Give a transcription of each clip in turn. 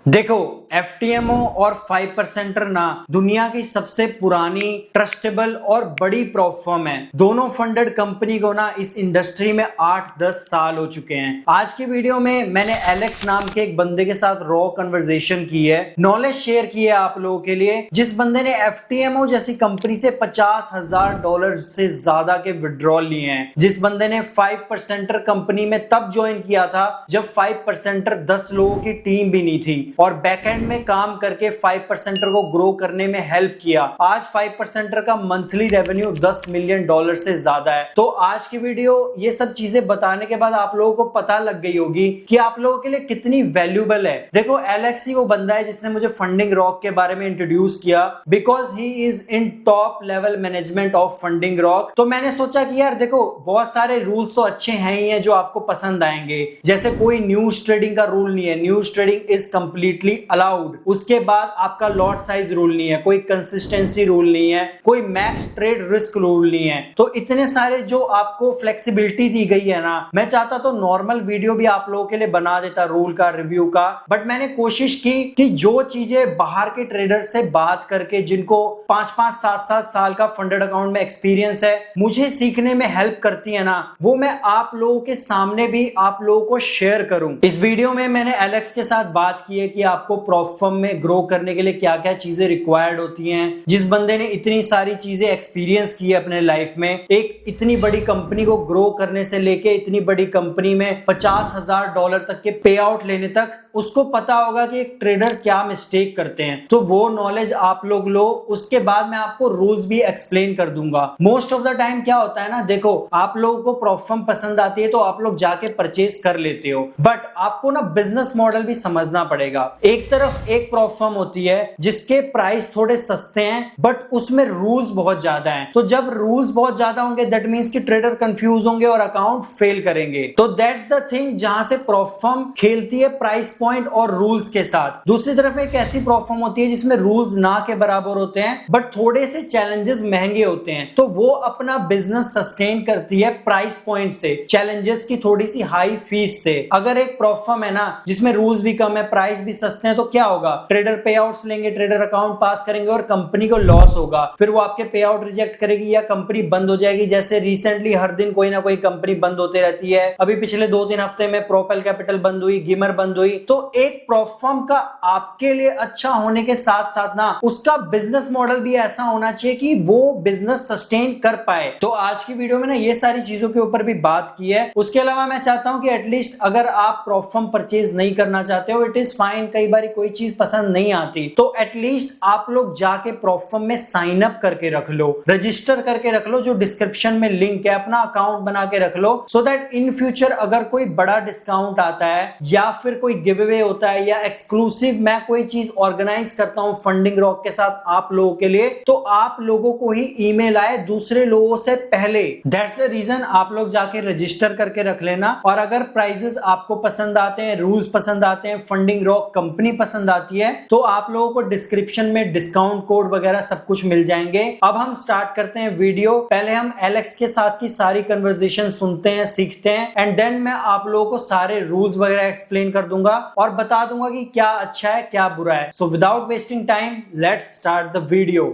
देखो, एफटीएमओ और 5% ना दुनिया की सबसे पुरानी, ट्रस्टेबल और बड़ी प्रॉप फर्म है। दोनों फंडेड कंपनी को ना इस इंडस्ट्री में 8-10 साल हो चुके हैं। आज की वीडियो में मैंने एलेक्स नाम के एक बंदे के साथ रॉ कन्वर्सेशन की है, नॉलेज शेयर की है आप लोगों के लिए, जिस बंदे ने एफटीएमओ जैसी कंपनी से $50,000 से ज्यादा के विड्रॉल लिए हैं, जिस बंदे ने 5% कंपनी में तब ज्वाइन किया था जब 5% 10 लोगों की टीम भी नहीं थी और बैकएंड में काम करके 5% को ग्रो करने में हेल्प किया। आज 5% का मंथली रेवेन्यू $10 मिलियन से ज्यादा है। तो आज की वीडियो ये सब चीजें बताने के बाद आप लोगों को पता लग गई होगी कि आप लोगों के लिए कितनी वैल्यूबल है। देखो, एलेक्स ही वो बंदा है जिसने मुझे फंडिंग रॉक के बारे में इंट्रोड्यूस किया, because he is in top level management of funding rock. तो मैंने सोचा कि यार देखो, बहुत सारे रूल्स तो अच्छे हैं ही हैं जो आपको पसंद आएंगे। जैसे कोई न्यूज ट्रेडिंग का रूल नहीं है, news trading is completely allowed. उसके बाद आपका लॉट साइज रूल नहीं है, कोई कंसिस्टेंसी रूल नहीं है, कोई मैक्स ट्रेड रिस्क रूल नहीं है। तो इतने सारे जो आपको फ्लेक्सिबिलिटी दी गई है ना, मैं चाहता तो नॉर्मल वीडियो भी आप लोगों के लिए बना देता रूल का, रिव्यू का, बट मैंने कोशिश की कि जो चीजें बाहर के ट्रेडर से बात करके, जिनको 5-5 7-7 साल का फंडेड अकाउंट में एक्सपीरियंस है, मुझे सीखने में हेल्प करती है ना, वो मैं आप लोगों के सामने भी आप लोगों को शेयर करूं। इस वीडियो में मैंने एलेक्स के साथ बात की है कि आपको प्रॉप फर्म में ग्रो करने के लिए क्या क्या चीजें रिक्वायर्ड होती हैं। जिस बंदे ने इतनी सारी चीजें एक्सपीरियंस की है अपने लाइफ में, एक इतनी बड़ी कंपनी को ग्रो करने से लेके इतनी बड़ी कंपनी में $50,000 तक के पे आउट लेने तक, उसको पता होगा कि एक ट्रेडर क्या मिस्टेक करते हैं। तो वो नॉलेज आप लोग लो, उसके बाद मैं आपको रूल्स भी एक्सप्लेन कर दूंगा। मोस्ट ऑफ द टाइम क्या होता है ना, देखो, आप लोगों को प्रॉप फर्म पसंद आती है तो आप लोग जाके परचेज कर लेते हो, बट आपको ना बिजनेस मॉडल भी समझना पड़ेगा। एक तरफ एक प्रॉप फर्म होती है जिसके प्राइस थोड़े सस्ते हैं बट उसमें रूल्स बहुत ज्यादा हैं। तो जब रूल्स बहुत ज्यादा होंगे, दैट मींस कि ट्रेडर कंफ्यूज होंगे और अकाउंट फेल करेंगे। तो दैट्स द थिंग जहां से प्रॉप फर्म खेलती है प्राइस पॉइंट और रूल्स के साथ। दूसरी तरफ एक ऐसी प्रॉप फर्म होती है जिसमें रूल्स ना के बराबर होते हैं बट थोड़े से चैलेंजेस महंगे होते हैं। तो वो अपना बिजनेस सस्टेन करती है प्राइस पॉइंट से, चैलेंजेस की थोड़ी सी हाई फीस से। अगर एक प्रॉप फर्म है ना जिसमें रूल्स भी कम है, प्राइस भी सस्ते हैं, तो क्या होगा, ट्रेडर पे आउट्स लेंगे, ट्रेडर अकाउंट पास करेंगे और कंपनी को लॉस होगा। फिर वो आपके पे आउट रिजेक्ट करेगी या कंपनी बंद हो जाएगी। जैसे रिसेंटली हर दिन कोई ना कोई कंपनी बंद होती रहती है। अभी पिछले 2-3 हफ्ते में प्रोपेल कैपिटल बंद हुई, गिमर बंद हुई। तो एक प्रॉप फर्म का आपके लिए अच्छा होने के साथ साथ ना उसका बिजनेस मॉडल भी ऐसा होना चाहिए कि वो बिजनेस सस्टेन कर पाए। तो आज की वीडियो में ना ये सारी चीजों के ऊपर भी बात की है। उसके अलावा मैं चाहता हूं कि एटलीस्ट अगर आप प्रॉप फर्म परचेज नहीं करना चाहते हो, इट इज फाइन, कई बार कोई चीज पसंद नहीं आती, तो एटलीस्ट आप लोग जाके प्रॉप फर्म में साइन अप करके रख लो, रजिस्टर करके रख लो, जो डिस्क्रिप्शन में लिंक है, अपना अकाउंट बना के रख लो, सो दैट इन फ्यूचर अगर कोई बड़ा डिस्काउंट आता है या फिर कोई गिव अवे होता है या एक्सक्लूसिव मैं कोई चीज ऑर्गेनाइज करता हूं फंडिंग रॉक के साथ आप लोगों के लिए, तो आप लोगों को ही ईमेल आए दूसरे लोगों से पहले। दैट्स द रीजन आप लोग जाके रजिस्टर करके रख लेना। और अगर प्राइजेस आपको पसंद आते हैं, रूल्स पसंद आते हैं, फंडिंग रॉक कंपनी पसंद आती है, तो आप लोगों को डिस्क्रिप्शन में डिस्काउंट कोड वगैरह सब कुछ मिल जाएंगे। अब हम स्टार्ट करते हैं वीडियो। पहले हम एलेक्स के साथ की सारी कन्वर्सेशन सुनते हैं, सीखते हैं, एंड देन मैं आप लोगों को सारे रूल्स वगैरह एक्सप्लेन कर दूंगा और बता दूंगा कि क्या अच्छा है क्या बुरा है। So without wasting time, let's start the video.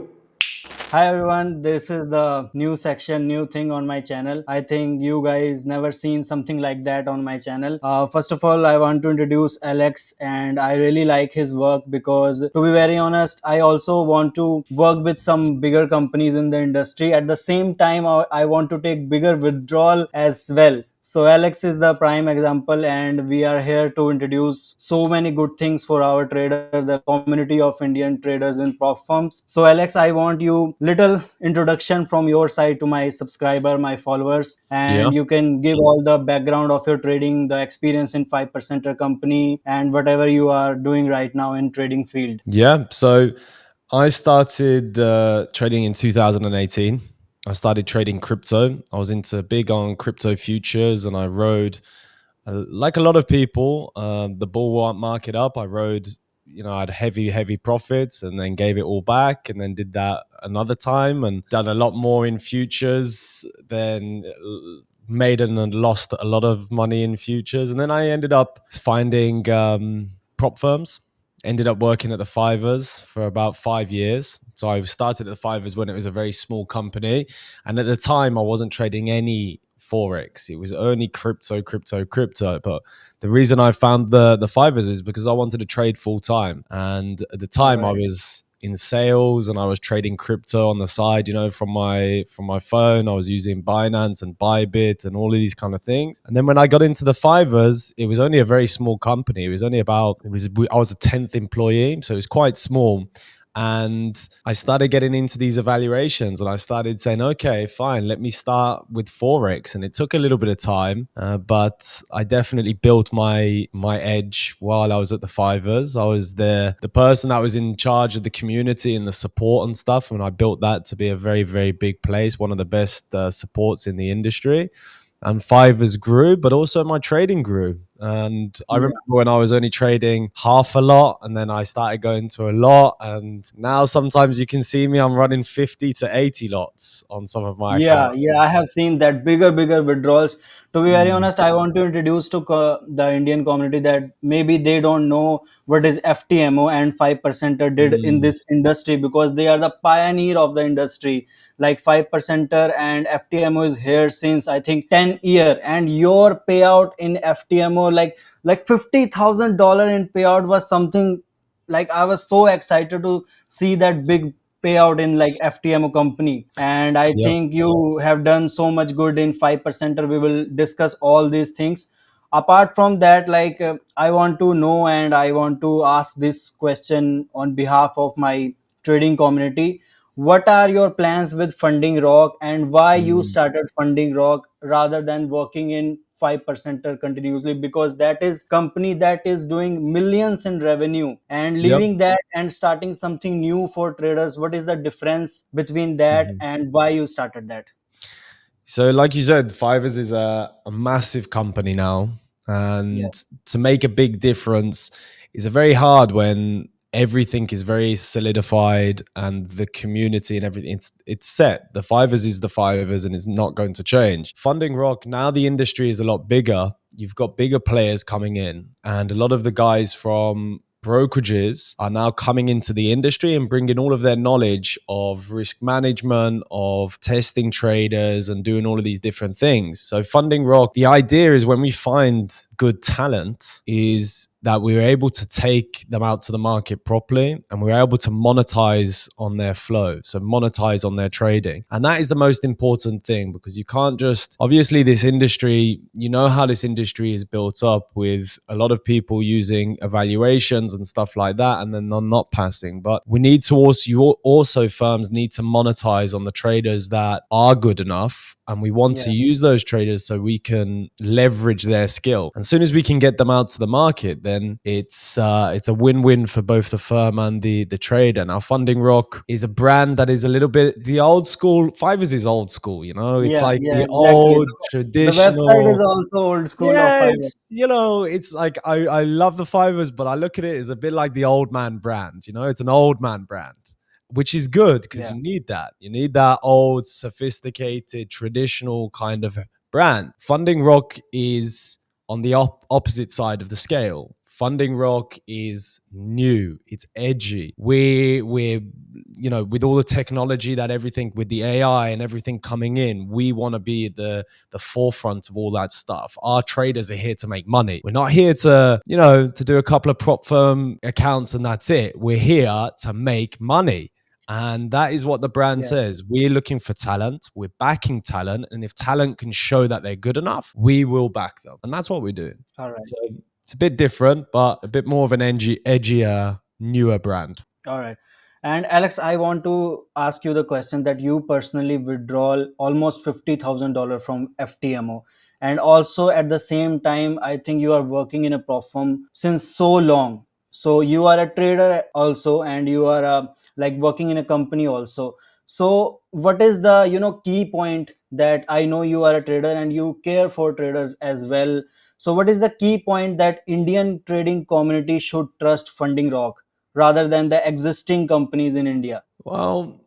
Hi everyone, this is the new section, new thing on my channel. I think you guys never seen something like that on my channel. First of all, I want to introduce Alex, and I really like his work because, to be very honest, I also want to work with some bigger companies in the industry. At the same time, I want to take bigger withdrawal as well. So Alex is the prime example, and we are here to introduce so many good things for our trader, the community of Indian traders in prop firms. So Alex, I want you little introduction from your side to my subscriber, my followers, and Yeah. you can give all the background of your trading, the experience in 5%er company, and whatever you are doing right now in trading field. Yeah. So I started trading in 2018. I started trading crypto. I was into big on crypto futures, and I rode, like a lot of people, the bull market up. I rode, I had heavy profits, and then gave it all back, and then did that another time, and done a lot more in futures. Then made and lost a lot of money in futures, and then I ended up finding prop firms. ended up working at the Fivers for about 5 years. So I started at the Fivers when it was a very small company. And at the time, I wasn't trading any Forex. It was only crypto, crypto, crypto. But the reason I found the Fivers is because I wanted to trade full time. And at the time, I Right. was in sales and I was trading crypto on the side, from my phone. I was using Binance and Bybit and all of these kind of things. And then when I got into the Fivers, it was only a very small company. It was only about it was I was a 10th employee, so it was quite small. And I started getting into these evaluations and I started saying, okay, fine, let me start with Forex. And it took a little bit of time, but I definitely built my edge while I was at the Fivers. I was the person that was in charge of the community and the support and stuff. And I built that to be a very, very big place, one of the best supports in the industry. And Fivers grew, but also my trading grew. And I remember Yeah. when I was only trading half a lot, and then I started going to a lot. And now sometimes you can see me, I'm running 50 to 80 lots on some of my Yeah, accounts. yeah, I have seen that bigger withdrawals. To be very Mm, honest, I want to introduce to the Indian community that maybe they don't know what is FTMO and 5%er did in mm. this industry, because they are the pioneer of the industry. Like 5%er and FTMO is here since I think 10 year, and your payout in FTMO like $50,000 in payout was something like I was so excited to see that big payout in like FTMO company. And I Yep. think you have done so much good in 5%er. We will discuss all these things. Apart from that, I want to know and I want to ask this question on behalf of my trading community. What are your plans with Funding Rock, and why you Mm. started Funding Rock rather than working in 5%er continuously? Because that is company that is doing millions in revenue, and Yep. leaving that and starting something new for traders. What is the difference between that, Mhm. and why you started that? So, like you said, Fivers is a massive company now, Yeah. and to make a big difference is a very hard when everything is very solidified and the community and everything it's set. The Fivers is the Fivers, and it's not going to change. Funding Rock now, the industry is a lot bigger. You've got bigger players coming in, and a lot of the guys from brokerages are now coming into the industry and bringing all of their knowledge of risk management, of testing traders, and doing all of these different things. So, Funding Rock, the idea is when we find good talent, is that we were able to take them out to the market properly and we were able to monetize on their flow. So, monetize on their trading. And that is the most important thing, because you can't just, obviously, this industry, you know how this industry is built up with a lot of people using evaluations and stuff like that, and then not passing. But we need to also firms need to monetize on the traders that are good enough, and we want to Yeah. use those traders so we can leverage their skill. And as soon as we can get them out to the market, then it's a win-win for both the firm and the trader. Now, Funding Rock is a brand that is a little bit the old school. Fivers is old school, it's Yeah, like yeah, the exactly. old The website is traditional. also old school of Yeah, Fiverr. it's like I love the Fivers, but I look at it as a bit like the old man brand. It's an old man brand, which is good because Yeah, you need that. You need that old, sophisticated, traditional kind of brand. Funding Rock is on the opposite side of the scale. Funding Rock is new. It's edgy. We're with all the technology that everything with the AI and everything coming in, we want to be the forefront of all that stuff. Our traders are here to make money. We're not here to do a couple of prop firm accounts and that's it. We're here to make money. And that is what the brand yeah. says. We're looking for talent. We're backing talent. And if talent can show that they're good enough, we will back them. And that's what we're doing. All right. So it's a bit different, but a bit more of an edgier, newer brand. All right. And Alex, I want to ask you the question that you personally withdraw almost $50,000 from FTMO. And also at the same time, I think you are working in a platform since so long. So you are a trader also, and you are like working in a company also. So what is the key point that I know you are a trader and you care for traders as well. So what is the key point that Indian trading community should trust Funding Rock rather than the existing companies in India? Well,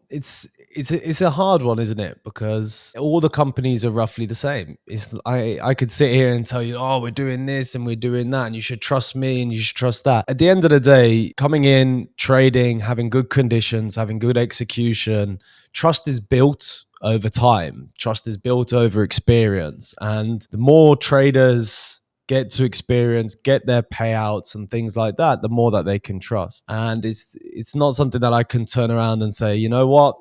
it's a hard one, isn't it? Because all the companies are roughly the same. It's I could sit here and tell you, oh, we're doing this and we're doing that, and you should trust me and you should trust that. At the end of the day, coming in, trading, having good conditions, having good execution, trust is built over time. Trust is built over experience, and the more traders get to experience, get their payouts and things like that, the more that they can trust. And it's not something that I can turn around and say, you know what,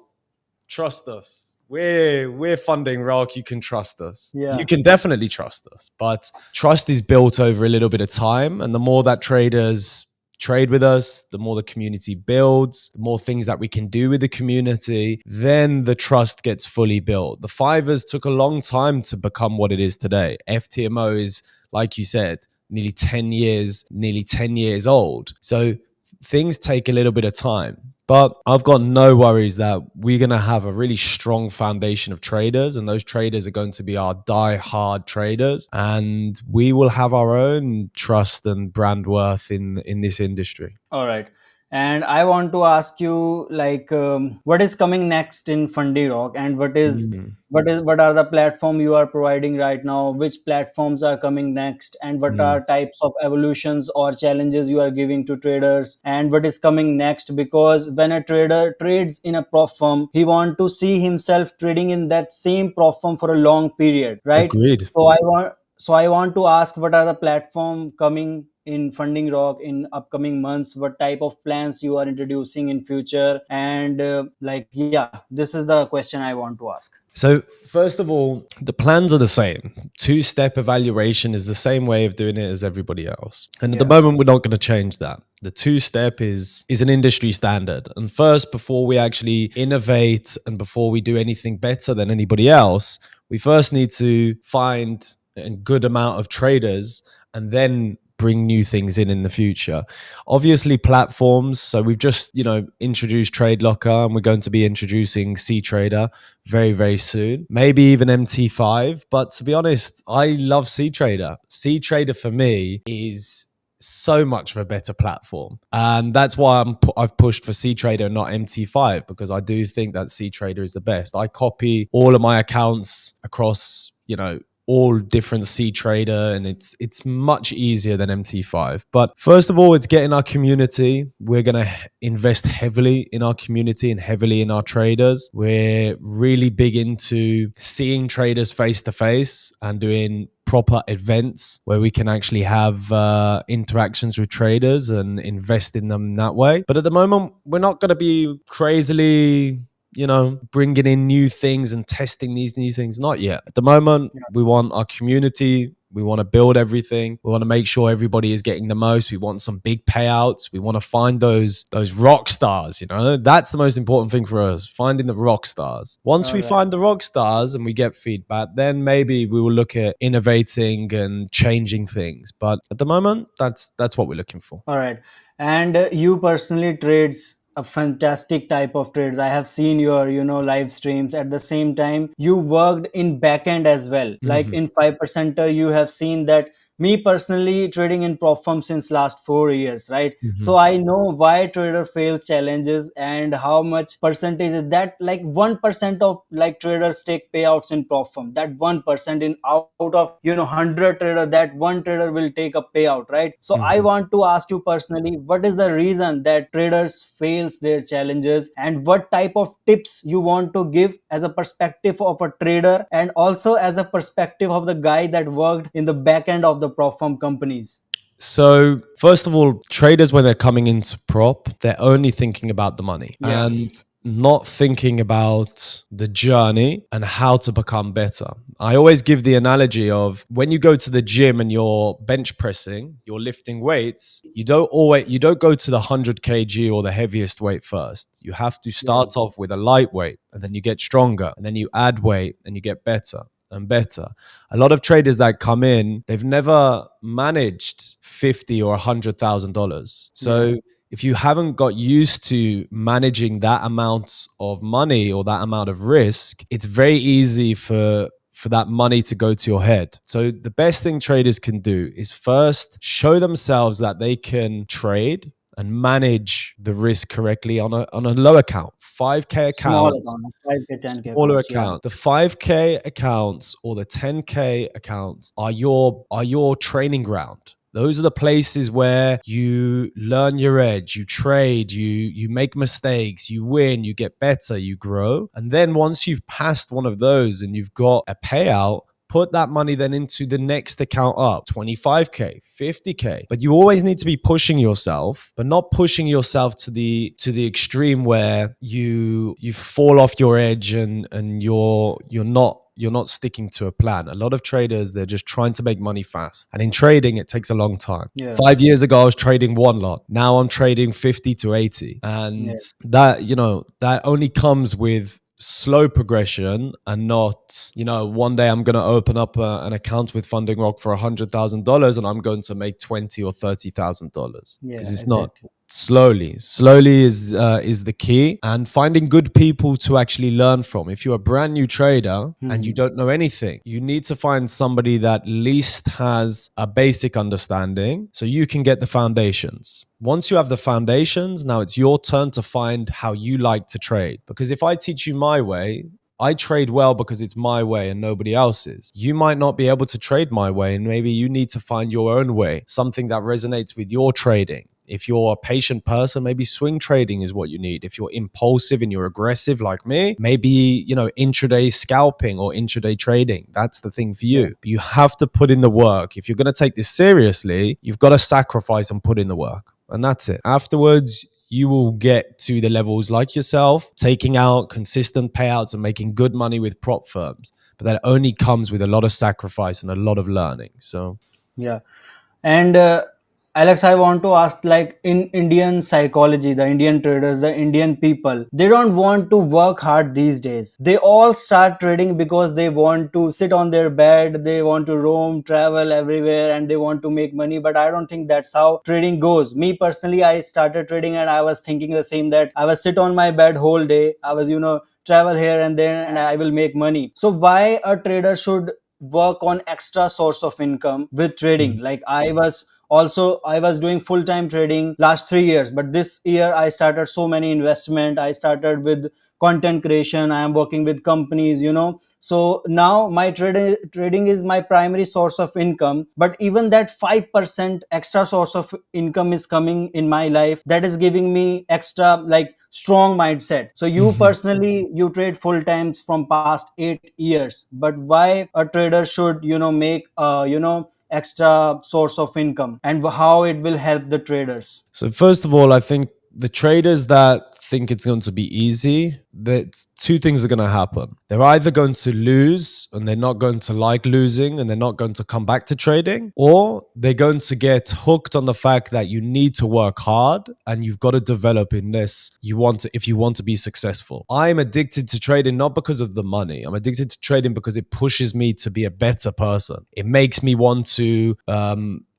trust us. We're funding Rock. You can trust us. You Yeah. can definitely trust us. But trust is built over a little bit of time. And the more that traders trade with us, the more the community builds, the more things that we can do with the community, then the trust gets fully built. The Fivers took a long time to become what it is today. FTMO is, like you said, nearly 10 years old. So things take a little bit of time. But I've got no worries that we're going to have a really strong foundation of traders, and those traders are going to be our die-hard traders, and we will have our own trust and brand worth in this industry. All right. And I want to ask you, like, what is coming next in Fundy Rock, and Mm. what are the platform you are providing right now? Which platforms are coming next, and what Mm. are types of evolutions or challenges you are giving to traders, and what is coming next? Because when a trader trades in a prop firm, he want to see himself trading in that same prop firm for a long period, right? Agreed. So I want to ask, what are the platform coming in Funding Rock in upcoming months? What type of plans you are introducing in future? And like, yeah, this is the question I want to ask. So, first of all, the plans are the same. Two-step evaluation is the same way of doing it as everybody else. And at the Yeah. moment, we're not going to change that. The two-step is an industry standard. And first, before we actually innovate and before we do anything better than anybody else, we first need to find a good amount of traders and then bring new things in the future. Obviously, platforms. So we've just, introduced tradeLocker, and we're going to be introducing CTrader very, very soon. Maybe even MT5. But to be honest, I love CTrader. CTrader for me is so much of a better platform, and that's why I've pushed for CTrader and not MT5, because I do think that CTrader is the best. I copy all of my accounts across, all different CTrader, and it's much easier than MT5. But first of all, it's getting our community. We're going to invest heavily in our community and heavily in our traders. We're really big into seeing traders face to face and doing proper events where we can actually have interactions with traders and invest in them that way. But at the moment, we're not going to be crazily bringing in new things and testing these new things. Not yet. At the moment, we want our community. We want to build everything. We want to make sure everybody is getting the most. We want some big payouts. We want to find those rock stars. That's the most important thing for us, finding the rock stars. Once All we right. find the rock stars and we get feedback, then maybe we will look at innovating and changing things. But at the moment, that's what we're looking for. All right. And you personally trades a fantastic type of trades. I have seen your, live streams. At the same time, you worked in backend as well. Like Mhm. in 5%er, you have seen that me personally trading in prop firm since last 4 years, right? So Mhm. I know why trader fails challenges and how much percentage is that. Like 1% of like traders take payouts in prop firm. That 1% in out of 100 trader, that one trader will take a payout, right? So I Mhm. want to ask you personally, what is the reason that traders fails their challenges, and what type of tips you want to give as a perspective of a trader, and also as a perspective of the guy that worked in the back end of the prop firm companies? So, first of all, traders, when they're coming into prop, they're only thinking about the money Yeah. and not thinking about the journey and how to become better. I always give the analogy of when you go to the gym and you're bench pressing, you're lifting weights, you don't go to the 100 kg or the heaviest weight first. You have to Yeah. start off with a lightweight, and then you get stronger, and then you add weight and you get better and better. A lot of traders that come in, they've never managed 50 or $100,000. Yeah. So if you haven't got used to managing that amount of money or that amount of risk, it's very easy for that money to go to your head. So the best thing traders can do is first show themselves that they can trade and manage the risk correctly on a low account. 5K Small accounts, account, 5K, 10K smaller accounts. Yeah. account. The 5K accounts or the 10K accounts are your training ground. Those are the places where you learn your edge, you trade, you make mistakes, you win, you get better, you grow. And then once you've passed one of those and you've got a payout, put that money then into the next account up, 25K, 50K. But you always need to be pushing yourself, but not pushing yourself to the extreme where you fall off your edge and you're not sticking to a plan. A lot of traders, they're just trying to make money fast. And in trading, it takes a long time. Yeah. 5 years ago, I was trading one lot. Now I'm trading 50 to 80. Yeah. And that only comes with slow progression and not, one day I'm going to open up an account with Funding Rock for $100,000 and I'm going to make 20 or $30,000 Yeah, because it's not. exactly. Slowly is the key, and finding good people to actually learn from. If you're a brand new trader and you Hmm. don't know anything, you need to find somebody that at least has a basic understanding so you can get the foundations. Once you have the foundations, now it's your turn to find how you like to trade. Because if I teach you my way, I trade well because it's my way and nobody else's. You might not be able to trade my way, and maybe you need to find your own way, something that resonates with your trading. If you're a patient person, maybe swing trading is what you need. If you're impulsive and you're aggressive like me, maybe, intraday scalping or intraday trading. That's the thing for Yeah. you. But you have to put in the work. If you're going to take this seriously, you've got to sacrifice and put in the work. And that's it. Afterwards, you will get to the levels like yourself, taking out consistent payouts and making good money with prop firms. But that only comes with a lot of sacrifice and a lot of learning. So, Yeah. And Alex, I want to ask, like, in Indian psychology, the Indian traders, the Indian people, they don't want to work hard these days. They all start trading because they want to sit on their bed, they want to roam, travel everywhere, and they want to make money. But I don't think that's how trading goes. Me personally, I started trading and I was thinking the same, that I was sit on my bed whole day. I was, travel here and there and I will make money. So why a trader should work on extra source of income with trading? mhm. Like, I was doing full time trading last 3 years, but this year I started so many investment. I started with content creation, I am working with companies, so now my trading is my primary source of income. But even that 5% extra source of income is coming in my life, that is giving me extra, like, strong mindset. So you personally, you trade full times from past 8 years, but why a trader should, make extra source of income, and how it will help the traders? So first of all, I think the traders that think it's going to be easy, that two things are going to happen. They're either going to lose and they're not going to like losing and they're not going to come back to trading, or they're going to get hooked on the fact that you need to work hard and you've got to develop in this if you want to be successful. I'm addicted to trading not because of the money. I'm addicted to trading because it pushes me to be a better person. It makes me want to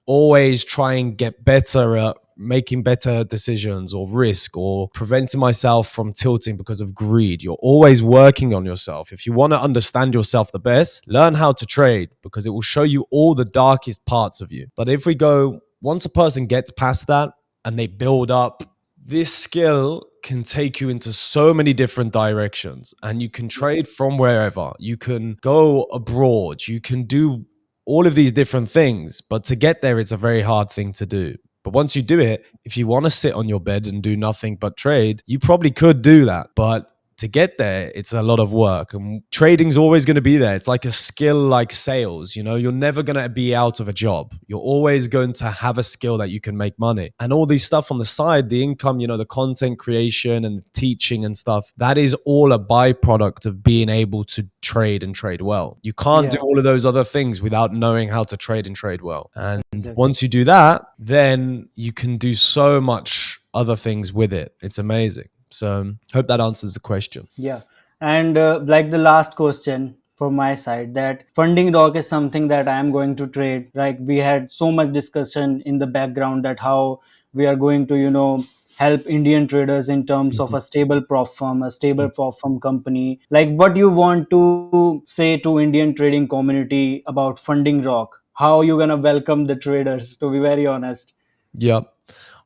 always try and get better at making better decisions or risk or preventing myself from tilting because of greed. You're always working on yourself. If you want to understand yourself the best, learn how to trade because it will show you all the darkest parts of you. But if we go, once a person gets past that and they build up, this skill can take you into so many different directions and you can trade from wherever. You can go abroad. You can do all of these different things, but to get there, it's a very hard thing to do. But once you do it, if you want to sit on your bed and do nothing but trade, you probably could do that. But to get there, it's a lot of work. And trading's always going to be there. It's like a skill like sales. You're never going to be out of a job. You're always going to have a skill that you can make money. And all these stuff on the side, the income, the content creation and teaching and stuff, that is all a byproduct of being able to trade and trade well. You can't do Yeah, all of those other things without knowing how to trade and trade well. And exactly. once you do that, then you can do so much other things with it. It's amazing. So hope that answers the question. Yeah. And like the last question from my side, that funding doc is something that I am going to trade. Like, we had so much discussion in the background that how we are going to, help Indian traders in terms of Mhm. a stable prop firm, a stable Mhm. prop firm company. Like, what you want to say to Indian trading community about funding rock? How you gonna welcome the traders? To be very honest. Yep.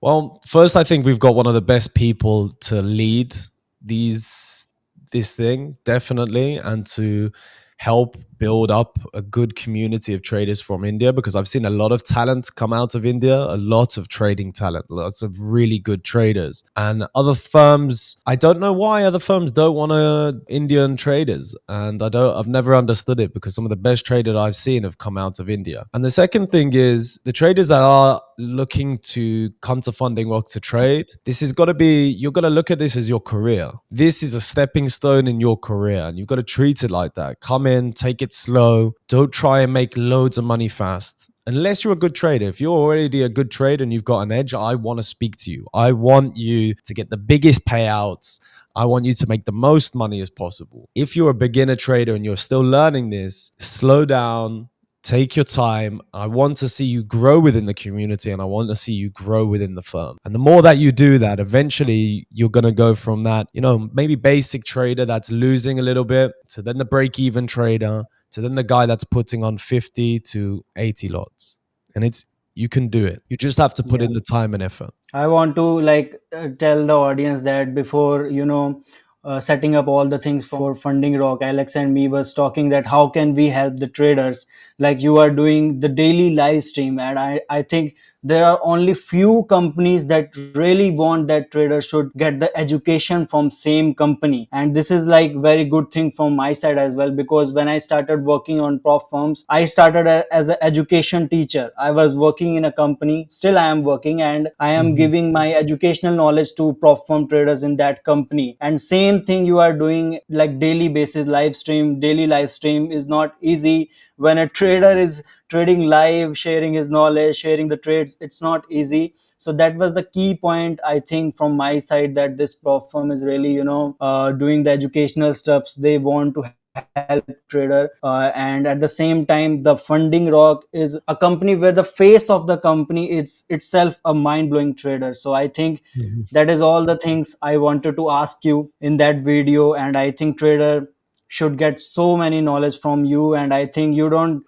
Well, first, I think we've got one of the best people to lead these this thing, definitely, and to help build up a good community of traders from India, because I've seen a lot of talent come out of India, a lot of trading talent, lots of really good traders. And other firms, I don't know why other firms don't want Indian traders. And I've never understood it, because some of the best traders I've seen have come out of India. And the second thing is the traders that are looking to come to Funding Rock to trade, this has got to be, you're going to look at this as your career. This is a stepping stone in your career, and you've got to treat it like that. Come in, take it slow. Don't try and make loads of money fast. Unless you're a good trader. If you're already a good trader and you've got an edge, I want to speak to you. I want you to get the biggest payouts. I want you to make the most money as possible. If you're a beginner trader and you're still learning this, slow down, take your time. I want to see you grow within the community, and I want to see you grow within the firm. And the more that you do that, eventually you're going to go from that, maybe basic trader that's losing a little bit, to then the break even trader, to then the guy that's putting on 50 to 80 lots. And you can do it. You just have to put Yeah. in the time and effort. I want to tell the audience that before setting up all the things for Funding Rock, Alex and me was talking that how can we help the traders, like you are doing the daily live stream. And I think there are only few companies that really want that traders should get the education from same company. And this is like very good thing from my side as well, because when I started working on prop firms, I started as an education teacher. I was working in a company, still I am working, and I am Mhm. giving my educational knowledge to prop firm traders in that company. And same thing you are doing, like daily basis live stream. Daily live stream is not easy. When a trader is trading live, sharing his knowledge, sharing the trades, it's not easy. So that was the key point, I think, from my side, that this prop firm is really doing the educational stuffs. They want to help trader, and at the same time the Funding Rock is a company where the face of the company is itself a mind-blowing trader. So I think Mhm. that is all the things I wanted to ask you in that video. And I think trader should get so many knowledge from you. And I think you don't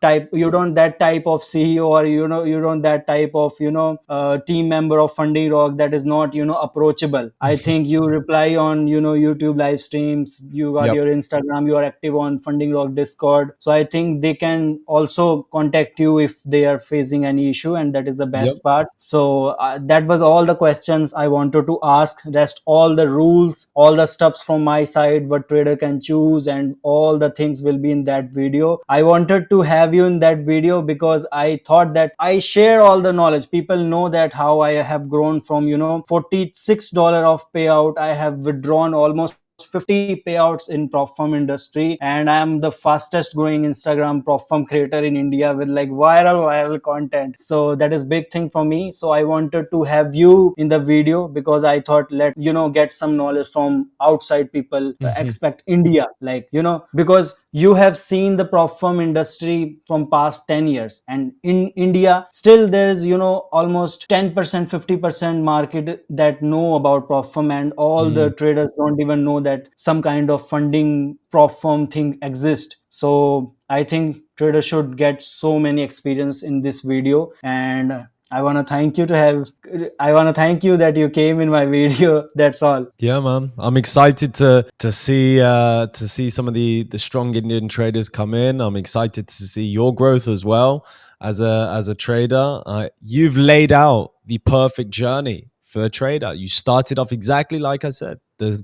that type of CEO, or you don't that type of team member of Funding Rock that is not approachable. I think you reply on YouTube live streams, you got Yep. your Instagram, you are active on Funding Rock Discord. So I think they can also contact you if they are facing any issue, and that is the Yep. best part. So that was all the questions I wanted to ask. Rest all the rules, all the stuffs from my side, what trader can choose, and all the things will be in that video. I wanted to have you in that video because I thought that I share all the knowledge. People know that how I have grown from $46 of payout. I have withdrawn almost 50 payouts in prop firm industry, and I am the fastest growing Instagram prop firm creator in India with like viral content. So that is big thing for me. So I wanted to have you in the video because I thought, let get some knowledge from outside people, Mhm. expect India, like because you have seen the prop firm industry from past 10 years, and in India still there is almost 10% 50% market that know about prop firm, and all the Mm. traders don't even know that some kind of funding prop firm thing exists. So I think traders should get so many experience in this video. And I want to thank you that you came in my video. That's all. Yeah, man. I'm excited to see some of the strong Indian traders come in. I'm excited to see your growth as well as a trader. You've laid out the perfect journey for a trader. You started off exactly like I said,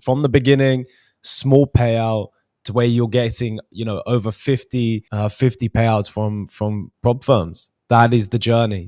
from the beginning, small payout to where you're getting over 50 payouts from prop firms. That is the journey.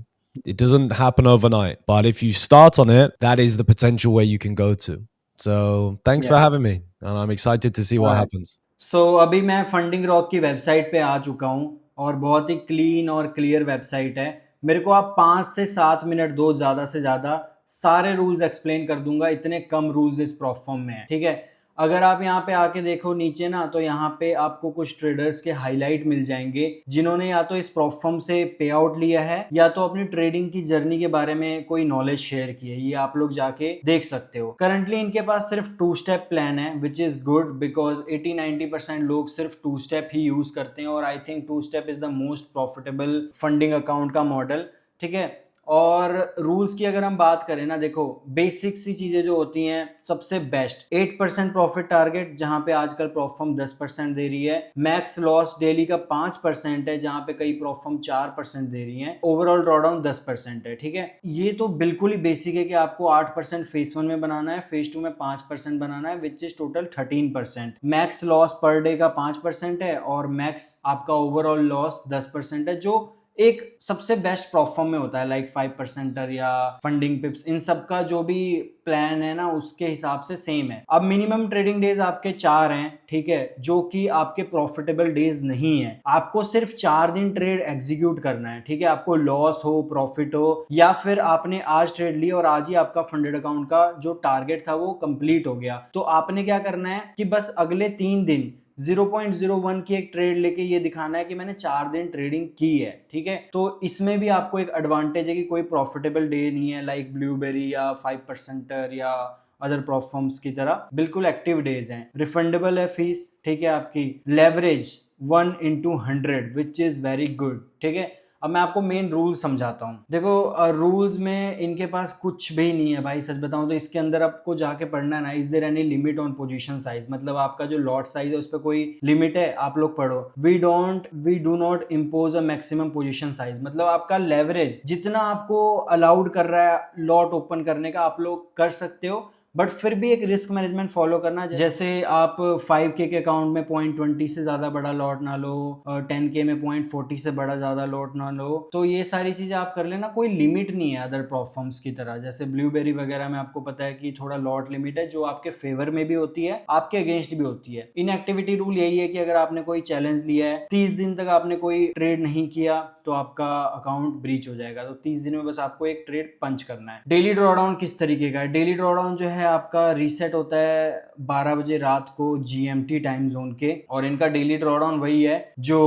It doesn't happen overnight, but if you start on it, that is the potential where you can go to. So thanks for Yeah. having me, and I'm excited to see what happens. सो अभी मैं funding rock की website पे आ चुका हूँ, और बहुत ही clean और clear website है. मेरे को आप 5 से 7 मिनट दो, ज़्यादा से ज़्यादा सारे रूल्स एक्सप्लेन कर दूंगा. इतने कम रूल्स इस प्लेटफॉर्म में है, ठीक है. अगर आप यहाँ पे आके देखो नीचे ना, तो यहाँ पे आपको कुछ ट्रेडर्स के हाईलाइट मिल जाएंगे जिन्होंने या तो इस प्लेटफॉर्म से पे आउट लिया है, या तो अपनी ट्रेडिंग की जर्नी के बारे में कोई नॉलेज शेयर की है. ये आप लोग जाके देख सकते हो. करंटली इनके पास सिर्फ 2 स्टेप प्लान है, विच इज गुड, बिकॉज 80-90% लोग सिर्फ 2 स्टेप ही यूज करते हैं, और I think 2 step is the most profitable funding account का मॉडल, ठीक है. और रूल्स की अगर हम बात करें ना, देखो बेसिक सी चीजें जो होती हैं, सबसे बेस्ट 8% प्रॉफिट टारगेट, जहां पे आजकल प्रॉफर्म 10% दे रही है। मैक्स लॉस डेली का 5% है, जहां पे कई प्रॉफर्म 4% दे रही हैं। ओवरऑल ड्रॉडाउन 10% है। ठीक है, ये तो बिल्कुल ही बेसिक है कि आपको 8% फेज 1 में बनाना है, फेज 2 में 5% बनाना है, which is total 13%। Max loss per day का 5% है और मैक्स आपका ओवरऑल लॉस 10% है, जो एक सबसे बेस्ट प्रोफॉर्म में होता है, लाइक 5% या फंडिंग पिप्स, इन सब का जो भी प्लान है ना उसके हिसाब से सेम है। अब मिनिमम ट्रेडिंग डेज आपके 4 हैं, ठीक है, जो कि आपके प्रॉफिटेबल डेज नहीं है। आपको सिर्फ 4 दिन ट्रेड एग्जीक्यूट करना है। ठीक है, आपको लॉस हो प्रॉफिट हो, या फिर आपने आज ट्रेड ली और आज ही आपका फंडेड अकाउंट का जो टारगेट था वो कंप्लीट हो गया, तो आपने क्या करना है कि बस अगले 3 दिन 0.01 की एक ट्रेड लेके ये दिखाना है कि मैंने 4 दिन ट्रेडिंग की है। ठीक है, तो इसमें भी आपको एक एडवांटेज है कि कोई प्रॉफिटेबल डे नहीं है, लाइक ब्लूबेरी या 5% या अदर प्लेटफॉर्म्स की तरह, बिल्कुल एक्टिव डेज हैं। रिफंडेबल है फीस, ठीक है, आपकी leverage 1/100 which is very good. ठीक है, अब मैं आपको मेन रूल समझाता हूँ। देखो रूल्स में इनके पास कुछ भी नहीं है भाई, सच बताऊं तो इसके अंदर आपको जाके पढ़ना है ना, is there any limit on position size, मतलब आपका जो लॉट साइज है उस पर कोई लिमिट है, आप लोग पढ़ो। We do not impose a maximum position size, मतलब आपका लेवरेज जितना आपको अलाउड कर रहा है लॉट ओपन करने का आप लोग कर सकते हो, बट फिर भी एक रिस्क मैनेजमेंट फॉलो करना। जैसे आप 5K के अकाउंट में 0.20 से ज्यादा बड़ा लॉट ना लो, 10K में 0.40 से बड़ा ज्यादा लॉट ना लो, तो ये सारी चीजें आप कर लेना। कोई लिमिट नहीं है अदर प्लेटफॉर्म्स की तरह, जैसे ब्लूबेरी वगैरह में आपको पता है कि थोड़ा लॉट लिमिट है, जो आपके फेवर में भी होती है आपके अगेंस्ट भी होती है। इनएक्टिविटी रूल यही है कि अगर आपने कोई चैलेंज लिया है, 30 दिन तक आपने कोई ट्रेड नहीं किया, तो आपका अकाउंट ब्रीच हो जाएगा। तो 30 दिन में बस आपको एक ट्रेड पंच करना है। डेली ड्रॉडाउन किस तरीके का है? डेली ड्रॉडाउन जो है आपका रीसेट होता है 12 बजे रात को GMT टाइम जोन के, और इनका डेली ड्रॉडाउन वही है जो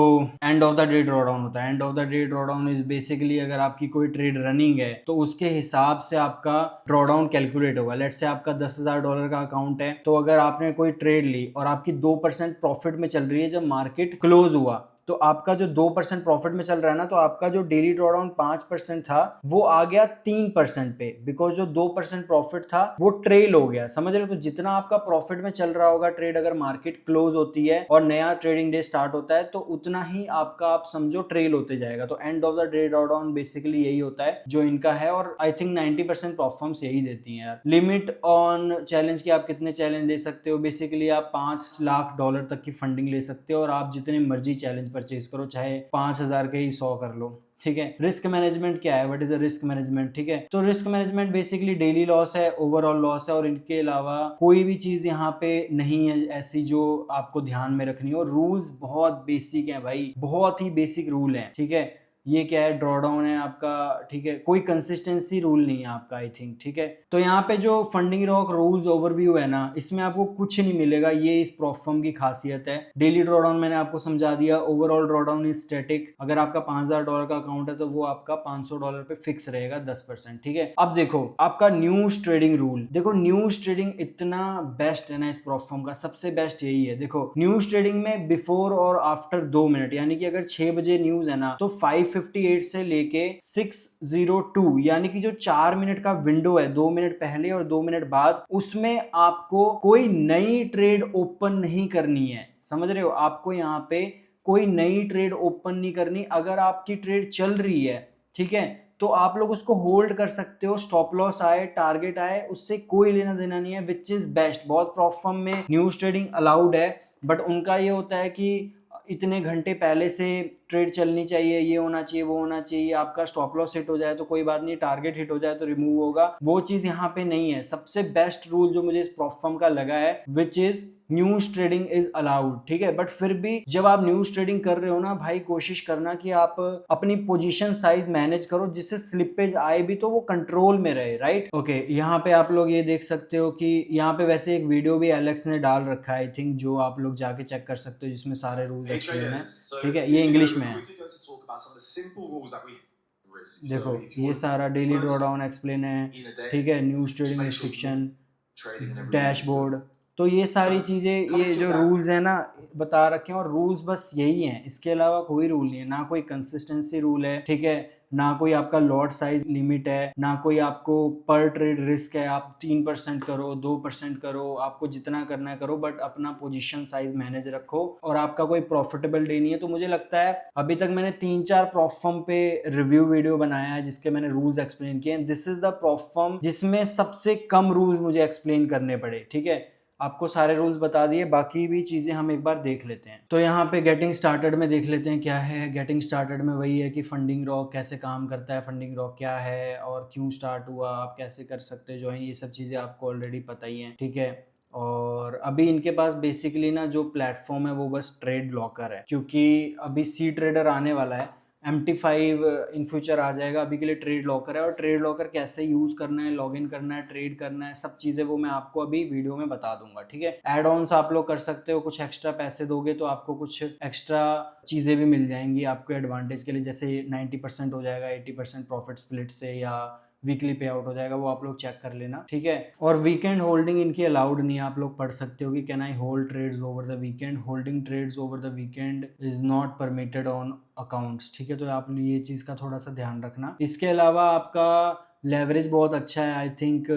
end of the day drawdown होता है। End of the day drawdown is basically अगर आपकी कोई ट्रेड रनिंग है तो उसके हिसाब से आपका ड्रॉडाउन कैलकुलेट होगा। लेट्स से आपका $10,000 का अकाउंट है, तो अगर आपने कोई ट्रेड ली और आपकी 2% प्रॉफिट में चल रही है जब मार्केट क्लोज हुआ, तो आपका जो 2% प्रॉफिट में चल रहा है ना, तो आपका जो डेली ड्रॉडाउन 5% था वो आ गया 3% पे, बिकॉज जो 2% प्रॉफिट था वो ट्रेल हो गया। समझ रहे हो? तो जितना आपका प्रॉफिट में चल रहा होगा ट्रेड, अगर मार्केट क्लोज होती है और नया ट्रेडिंग डे स्टार्ट होता है, तो उतना ही आपका आप समझो ट्रेल होते जाएगा। तो end of the day drawdown basically यही होता है जो इनका है, और आई थिंक 90% परफॉर्मेंस यही देती है यार। लिमिट ऑन चैलेंज की, आप कितने चैलेंज दे सकते हो? बेसिकली आप $5 लाख तक की फंडिंग ले सकते हो और आप जितने मर्जी चैलेंज परचेज करो, चाहे 5,000 के ही 100 कर लो। ठीक है, रिस्क मैनेजमेंट क्या है? What is a risk management? ठीक है, तो risk management basically daily loss है, ओवरऑल लॉस है, और इनके अलावा कोई भी चीज यहाँ पे नहीं है ऐसी जो आपको ध्यान में रखनी हो। रूल्स बहुत बेसिक है भाई, बहुत ही बेसिक रूल है। ठीक है, ये क्या है? ड्रॉडाउन है आपका। ठीक है, कोई कंसिस्टेंसी रूल नहीं है आपका, आई थिंक। ठीक है, तो यहाँ पे जो फंडिंग रॉक रूल्स ओवरव्यू है ना, इसमें आपको कुछ नहीं मिलेगा, ये इस प्रोफॉर्म की खासियत है। डेली ड्रॉडाउन मैंने आपको समझा दिया। ओवरऑल ड्रॉडाउन इज स्टैटिक, अगर आपका $5,000 का अकाउंट है तो वो आपका $500 पे फिक्स रहेगा 10%। ठीक है, अब देखो आपका न्यूज ट्रेडिंग रूल। देखो न्यूज ट्रेडिंग इतना बेस्ट है ना इस प्रोफॉर्म का, सबसे बेस्ट यही है। देखो न्यूज ट्रेडिंग में बिफोर और आफ्टर 2 मिनट, यानी कि अगर 6 बजे न्यूज है ना, तो 5:58 से लेके 6:02, यानी कि जो 4 मिनट का विंडो है, 2 मिनट पहले और 2 मिनट बाद, उसमें आपको कोई नई ट्रेड ओपन नहीं करनी है। समझ रहे हो? आपको यहाँ पे कोई नई ट्रेड ओपन नहीं करनी। अगर आपकी ट्रेड चल रही है, ठीक है, तो आप लोग उसको होल्ड कर सकते हो। स्टॉप लॉस आए, टारगेट आए, उससे कोई लेना देना नहीं है, विच इज बेस्ट। बहुत प्लेटफॉर्म में न्यूज ट्रेडिंग अलाउड है, बट उनका ये होता है कि इतने घंटे पहले से ट्रेड चलनी चाहिए, ये होना चाहिए, वो होना चाहिए। आपका स्टॉप लॉस हिट हो जाए तो कोई बात नहीं, टारगेट हिट हो जाए तो रिमूव होगा, वो चीज यहाँ पे नहीं है। सबसे बेस्ट रूल जो मुझे इस प्लेटफॉर्म का लगा है, which is news trading is allowed. ठीक है, बट फिर भी जब आप न्यूज ट्रेडिंग कर रहे हो ना भाई, कोशिश करना कि आप अपनी पोजीशन साइज मैनेज करो, जिससे स्लिपेज आए भी तो वो कंट्रोल में रहे। राइट? ओके, यहाँ पे आप लोग ये देख सकते हो कि यहाँ पे वैसे एक वीडियो भी एलेक्स ने डाल रखा है, आई थिंक, जो आप लोग जाके चेक कर सकते हो, जिसमें सारे रूल एक्सप्लेन है। ठीक है, ये इंग्लिश में है। देखो ये सारा डेली ड्रॉडाउन एक्सप्लेन है। ठीक है, न्यूज ट्रेडिंग रिस्ट्रिक्शन, डैशबोर्ड, तो ये सारी चीज़ें, ये जो रूल्स हैं ना बता रखे हैं, और रूल्स बस यही हैं, इसके अलावा कोई रूल नहीं है, ना कोई कंसिस्टेंसी रूल है। ठीक है, ना कोई आपका लॉट साइज लिमिट है, ना कोई आपको पर ट्रेड रिस्क है, आप 3% करो, 2% करो, आपको जितना करना है करो, बट अपना पोजीशन साइज मैनेज रखो और आपका कोई प्रॉफिटेबल डे नहीं है। तो मुझे लगता है अभी तक मैंने 3-4 प्रॉप फर्म पे रिव्यू वीडियो बनाया है जिसके मैंने रूल्स एक्सप्लेन किए हैं। This is the prop firm जिसमें सबसे कम रूल्स मुझे एक्सप्लेन करने पड़े, ठीक है। आपको सारे रूल्स बता दिए, बाकी भी चीजें हम एक बार देख लेते हैं। तो यहाँ पे गेटिंग स्टार्टेड में देख लेते हैं क्या है। गेटिंग स्टार्टेड में वही है कि फंडिंग रॉक कैसे काम करता है, फंडिंग रॉक क्या है और क्यों स्टार्ट हुआ, आप कैसे कर सकते हैं ज्वाइन, ये सब चीजें आपको ऑलरेडी पता ही हैं, ठीक है। और अभी इनके पास बेसिकली ना जो प्लेटफॉर्म है वो बस ट्रेड लॉकर है, क्योंकि अभी सी ट्रेडर आने वाला है, MT5 इन फ्यूचर आ जाएगा। अभी के लिए ट्रेड लॉकर है, और ट्रेड लॉकर कैसे यूज करना है, लॉगिन करना है, ट्रेड करना है, सब चीजें वो मैं आपको अभी वीडियो में बता दूंगा, ठीक है। एड ऑन्स आप लोग कर सकते हो, कुछ एक्स्ट्रा पैसे दोगे तो आपको कुछ एक्स्ट्रा चीजें भी मिल जाएंगी आपको एडवांटेज के लिए, जैसे 90% हो जाएगा 80% प्रॉफिट स्प्लिट से, या वीकली पे आउट हो जाएगा, वो आप लोग चेक कर लेना, ठीक है। और वीकेंड होल्डिंग इनकी अलाउड नहीं है। आप लोग पढ़ सकते हो कि can I hold trades over the weekend, holding trades over the weekend is not permitted on accounts, ठीक है। तो आप ये चीज का थोड़ा सा ध्यान रखना। इसके अलावा आपका लेवरेज बहुत अच्छा है, आई थिंक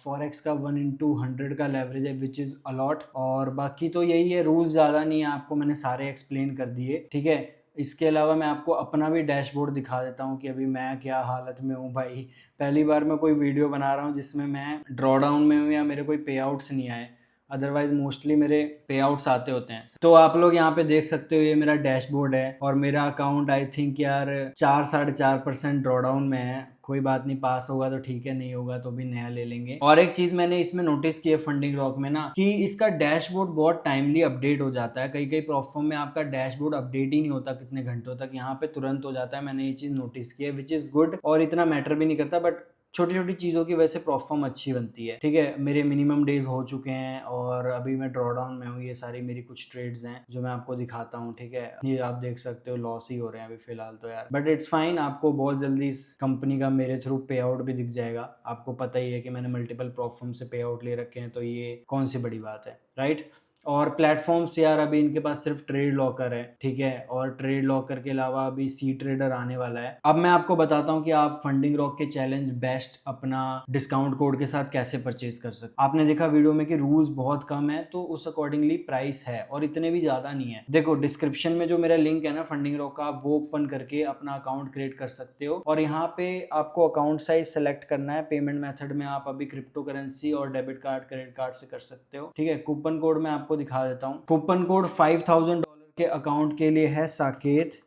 फॉरेक्स का 1/100 का लेवरेज है, विच इज अलॉट। और बाकी तो यही है, रूल्स ज्यादा नहीं है, आपको मैंने सारे एक्सप्लेन कर दिए, ठीक है। इसके अलावा मैं आपको अपना भी डैशबोर्ड दिखा देता हूँ कि अभी मैं क्या हालत में हूँ भाई। पहली बार मैं कोई वीडियो बना रहा हूँ जिसमें मैं ड्रॉ डाउन में हूँ या मेरे कोई पे आउट्स नहीं आए, अदरवाइज मोस्टली मेरे पे आउट्स आते होते हैं। तो आप लोग यहाँ पे देख सकते हो, ये मेरा डैशबोर्ड है और मेरा अकाउंट आई थिंक यार 4-4.5% ड्रॉ डाउन में है। कोई बात नहीं, पास होगा तो ठीक है, नहीं होगा तो भी नया ले लेंगे। और एक चीज मैंने इसमें नोटिस की है फंडिंग रॉक में ना, कि इसका डैशबोर्ड बहुत टाइमली अपडेट हो जाता है। कई कई प्लेटफॉर्म में आपका डैशबोर्ड अपडेट ही नहीं होता कितने घंटों तक, यहाँ पे तुरंत हो जाता है। मैंने ये चीज नोटिस की है, विच इज गुड, और इतना मैटर भी नहीं करता, बट छोटी छोटी चीज़ों की वजह से प्लेटफॉर्म अच्छी बनती है, ठीक है। मेरे मिनिमम डेज हो चुके हैं और अभी मैं ड्रॉ डाउन में हूँ। ये सारी मेरी कुछ ट्रेड्स हैं जो मैं आपको दिखाता हूँ, ठीक है। ये आप देख सकते हो, लॉस ही हो रहे हैं अभी फिलहाल तो यार, बट इट्स फाइन। आपको बहुत जल्दी इस कंपनी का मेरे थ्रू पे आउट भी दिख जाएगा। आपको पता ही है कि मैंने मल्टीपल प्लेटफॉर्म से पे आउट ले रखे हैं, तो ये कौन सी बड़ी बात है, राइट। और प्लेटफॉर्म्स यार अभी इनके पास सिर्फ ट्रेड लॉकर है, ठीक है। और ट्रेड लॉकर के अलावा अभी सी ट्रेडर आने वाला है। अब मैं आपको बताता हूँ कि आप फंडिंग रॉक के चैलेंज बेस्ट अपना डिस्काउंट कोड के साथ कैसे परचेज कर सकते। आपने देखा वीडियो में कि रूल्स बहुत कम है, तो उस अकॉर्डिंगली प्राइस है, और इतने भी ज्यादा नहीं है। देखो डिस्क्रिप्शन में जो मेरा लिंक है ना फंडिंग रॉक का, आप वो ओपन करके अपना अकाउंट क्रिएट कर सकते हो। और यहाँ पे आपको अकाउंट साइज सेलेक्ट करना है। पेमेंट मेथड में आप अभी क्रिप्टो करेंसी और डेबिट कार्ड, क्रेडिट कार्ड से कर सकते हो, ठीक है। कूपन कोड में आपको दिखा देता हूँ। कूपन कोड $5000 के अकाउंट के लिए है साकेत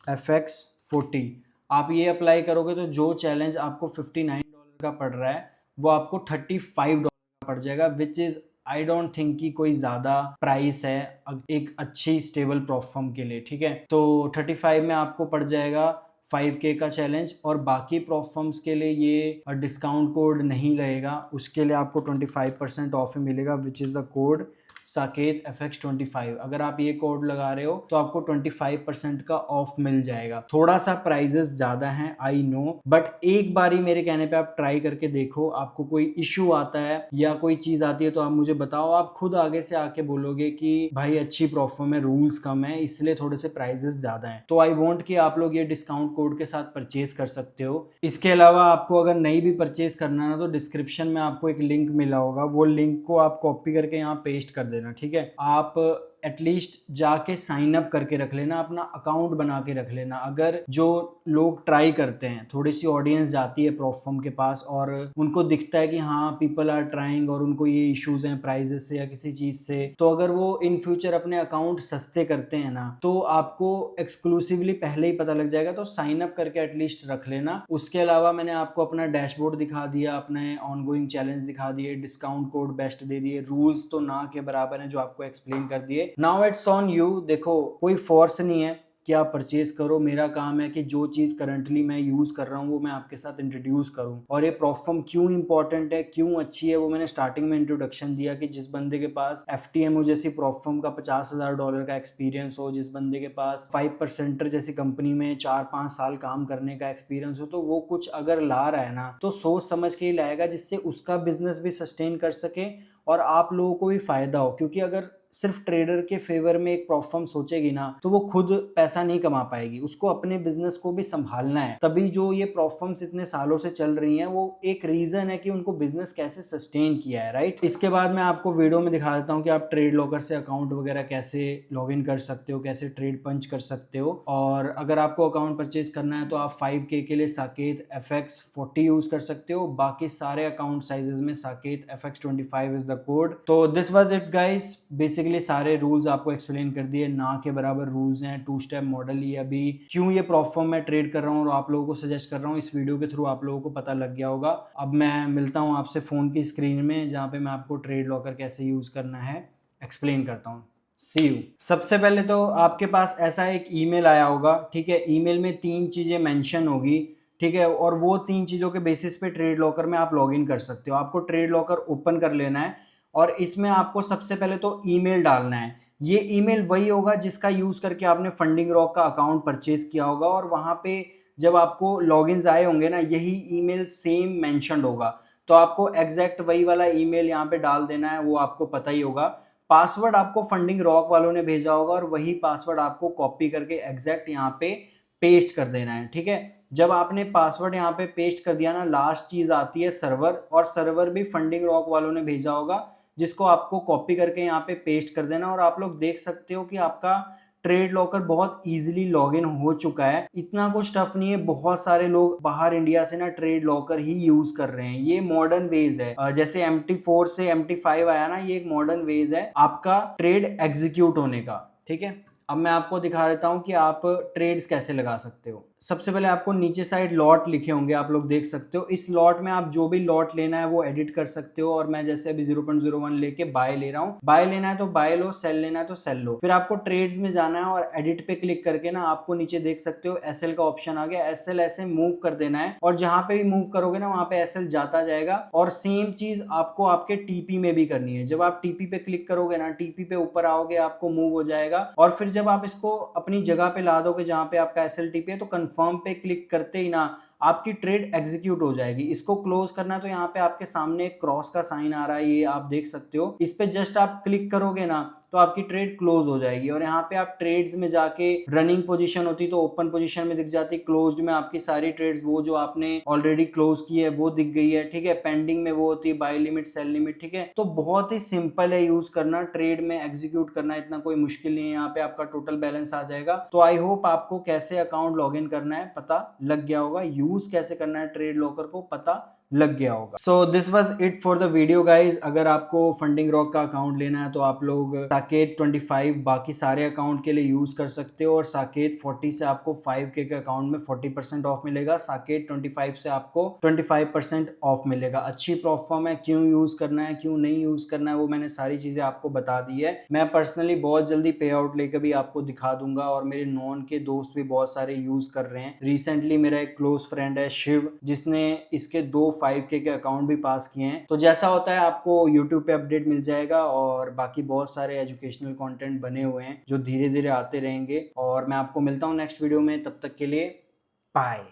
FX40। आप ये अप्लाई करोगे तो जो चैलेंज आपको $59 का पड़ रहा है वो आपको $35 का पड़ जाएगा, which is I don't think कि कोई ज्यादा प्राइस है एक अच्छी स्टेबल प्लेटफॉर्म के लिए, ठीक है। तो 35 में आपको पड़ जाएगा 5K का चैलेंज। और बाकी प्लेटफॉर्म्स के लिए ये डिस्काउंट कोड नहीं रहेगा, उसके लिए आपको 25% ऑफ ही मिलेगा, which is the code Saket FX25। अगर आप ये कोड लगा रहे हो तो आपको 25% का ऑफ मिल जाएगा। थोड़ा सा प्राइजेस ज्यादा हैं, आई नो, बट एक बारी मेरे कहने पे आप ट्राई करके देखो। आपको कोई इश्यू आता है या कोई चीज आती है तो आप मुझे बताओ, आप खुद आगे से आके बोलोगे कि भाई अच्छी प्लेटफॉर्म है, रूल्स कम है, इसलिए थोड़े से प्राइजेस ज्यादा हैं। तो आई वांट कि आप लोग ये डिस्काउंट कोड के साथ परचेज कर सकते हो। इसके अलावा आपको अगर नहीं भी परचेज करना है तो डिस्क्रिप्शन में आपको एक लिंक मिला होगा, वो लिंक को आप कॉपी करके यहाँ पेस्ट कर देना, ठीक है। आप एटलीस्ट जाके साइन अप करके रख लेना, अपना अकाउंट बना के रख लेना। अगर जो लोग ट्राई करते हैं, थोड़ी सी ऑडियंस जाती है प्लेटफॉर्म के पास और उनको दिखता है कि हाँ पीपल आर ट्राइंग और उनको ये इश्यूज हैं प्राइजेस से या किसी चीज से, तो अगर वो इन फ्यूचर अपने अकाउंट सस्ते करते हैं ना, तो आपको एक्सक्लूसिवली पहले ही पता लग जाएगा। तो साइन अप करके एटलीस्ट रख लेना। उसके अलावा मैंने आपको अपना डैशबोर्ड दिखा दिया, अपने ऑनगोइंग चैलेंज दिखा दिए, डिस्काउंट कोड बेस्ट दे दिए, रूल्स तो ना के बराबर हैं जो आपको एक्सप्लेन कर दिए। Now it's on you. देखो कोई फोर्स नहीं है कि आप परचेज करो, मेरा काम है कि जो चीज करंटली मैं यूज कर रहा हूँ वो मैं आपके साथ इंट्रोड्यूस करूँ। और ये प्लेटफॉर्म क्यों इंपॉर्टेंट है, क्यों अच्छी है, वो मैंने स्टार्टिंग में इंट्रोडक्शन दिया कि जिस बंदे के पास FTMO जैसी प्लेटफॉर्म का $50,000 का एक्सपीरियंस हो, जिस बंदे के पास 5% जैसी कंपनी में 4-5 साल काम करने का एक्सपीरियंस हो, तो वो कुछ अगर ला रहा है ना तो सोच समझ के ही लाएगा, जिससे उसका बिजनेस भी सस्टेन कर सके और आप लोगों को भी फायदा हो, क्योंकि अगर सिर्फ ट्रेडर के फेवर में एक प्रॉप फर्म सोचेगी ना तो वो खुद पैसा नहीं कमा पाएगी, उसको अपने बिजनेस को भी संभालना है। तभी जो ये प्रॉप फर्म्स इतने सालों से चल रही हैं वो एक रीजन है कि उनको बिजनेस कैसे सस्टेन किया है, राइट। इसके बाद मैं आपको वीडियो में दिखा देता हूँ कि आप ट्रेड लॉकर से अकाउंट वगैरह कैसे लॉग इन कर सकते हो, कैसे ट्रेड पंच कर सकते हो। और अगर आपको अकाउंट परचेज करना है तो आप 5K के लिए साकेत FX40 यूज कर सकते हो। बाकी सारे अकाउंट साइजेस में Saket FX25 is the code. तो this was it guys, basically सारे रूल्स आपको एक्सप्लेन कर दिए, ना के बराबर रूल्स हैं, 2 स्टेप मॉडल। ये अभी क्यों ये प्रॉप फर्म में ट्रेड कर रहा हूँ और आप लोगों को सजेस्ट कर रहा हूँ, इस वीडियो के थ्रू आप लोगों को पता लग गया होगा। अब मैं मिलता हूँ आपसे फोन की स्क्रीन में जहाँ पे मैं आपको ट्रेड लॉकर कैसे यूज करना है एक्सप्लेन करता हूँ। सी यू। सबसे पहले तो आपके पास ऐसा एक ईमेल आया होगा, ठीक है। ईमेल में 3 चीजें मेंशन होगी, ठीक है, और वो 3 चीजों के बेसिस पे ट्रेड लॉकर में आप लॉग इन कर सकते हो। आपको ट्रेड लॉकर ओपन कर लेना है और इसमें आपको सबसे पहले तो ईमेल डालना है। ये ईमेल वही होगा जिसका यूज करके आपने फंडिंग रॉक का अकाउंट परचेज किया होगा, और वहां पे जब आपको लॉगिन्स आए होंगे ना, यही ईमेल सेम मेंशन्ड होगा। तो आपको एग्जैक्ट वही वाला ईमेल यहाँ पे डाल देना है, वो आपको पता ही होगा। पासवर्ड आपको फंडिंग रॉक वालों ने भेजा होगा और वही पासवर्ड आपको कॉपी करके एग्जैक्ट यहाँ पे पेस्ट कर देना है, ठीक है। जब आपने पासवर्ड यहाँ पे पेस्ट कर दिया ना, लास्ट चीज आती है सर्वर, और सर्वर भी फंडिंग रॉक वालों ने भेजा होगा जिसको आपको कॉपी करके यहाँ पे पेस्ट कर देना। और आप लोग देख सकते हो कि आपका ट्रेड लॉकर बहुत इजीली लॉगिन हो चुका है। इतना कुछ टफ नहीं है, बहुत सारे लोग बाहर इंडिया से ना ट्रेड लॉकर ही यूज कर रहे हैं। ये मॉडर्न वेज है, जैसे MT4 से MT5 आया ना, ये एक मॉडर्न वेज है आपका ट्रेड एग्जीक्यूट होने का, ठीक है। अब मैं आपको दिखा देता हूं कि आप ट्रेड्स कैसे लगा सकते हो। सबसे पहले आपको नीचे साइड लॉट लिखे होंगे, आप लोग देख सकते हो। इस लॉट में आप जो भी लॉट लेना है वो एडिट कर सकते हो, और मैं जैसे अभी 0.01 लेके बाय ले रहा हूँ। बाय लेना है तो बाय लो, सेल लेना है तो सेल लो। फिर आपको ट्रेड्स में जाना है और एडिट पे क्लिक करके ना आपको नीचे देख सकते हो SL का ऑप्शन आ गया। SL ऐसे मूव कर देना है, और जहां पे भी मूव करोगे ना वहां पे SL जाता जाएगा। और सेम चीज आपको आपके TP में भी करनी है। जब आप TP पे क्लिक करोगे ना, TP पे ऊपर आओगे, आपको मूव हो जाएगा। और फिर जब आप इसको अपनी जगह पे ला दोगे जहां पे आपका SLTP है, तो कंफर्म पे क्लिक करते ही ना आपकी ट्रेड एग्जीक्यूट हो जाएगी। इसको क्लोज करना है तो यहाँ पे आपके सामने एक क्रॉस का साइन आ रहा है, ये आप देख सकते हो। इस पे जस्ट आप क्लिक करोगे ना तो आपकी ट्रेड क्लोज हो जाएगी। और यहाँ पे आप ट्रेड्स में जाके रनिंग पोजीशन होती तो ओपन पोजीशन में दिख जाती, क्लोज्ड में आपकी सारी ट्रेड्स वो जो आपने ऑलरेडी क्लोज की है वो दिख गई है, ठीक है। पेंडिंग में वो होती है बाय लिमिट, सेल लिमिट, ठीक है। तो बहुत ही सिंपल है यूज करना, ट्रेड में एग्जीक्यूट करना इतना कोई मुश्किल नहीं है। यहाँ पे आपका टोटल बैलेंस आ जाएगा। तो आई होप आपको कैसे अकाउंट लॉग इन करना है पता लग गया होगा, यूज कैसे करना है ट्रेड लॉकर को पता लग गया होगा। So this was it for the video guys. अगर आपको फंडिंग रॉक का अकाउंट लेना है तो आप लोग साकेत 25 बाकी सारे अकाउंट के लिए यूज कर सकते हो, और साकेत 40 से आपको 5K के अकाउंट में 40% ऑफ मिलेगा। साकेत 25 से आपको 25% ऑफ मिलेगा। अच्छी प्रॉप फर्म है, क्यों यूज करना है क्यों नहीं यूज करना है वो मैंने सारी चीजें आपको बता दी है। मैं पर्सनली बहुत जल्दी पे आउट लेकर भी आपको दिखा दूंगा, और मेरे नॉन के दोस्त भी बहुत सारे यूज कर रहे हैं। रिसेंटली मेरा एक क्लोज फ्रेंड है शिव, जिसने इसके 2 5K के अकाउंट भी पास किए हैं। तो जैसा होता है आपको YouTube पे अपडेट मिल जाएगा, और बाकी बहुत सारे एजुकेशनल कंटेंट बने हुए हैं जो धीरे धीरे आते रहेंगे। और मैं आपको मिलता हूँ नेक्स्ट वीडियो में, तब तक के लिए बाय।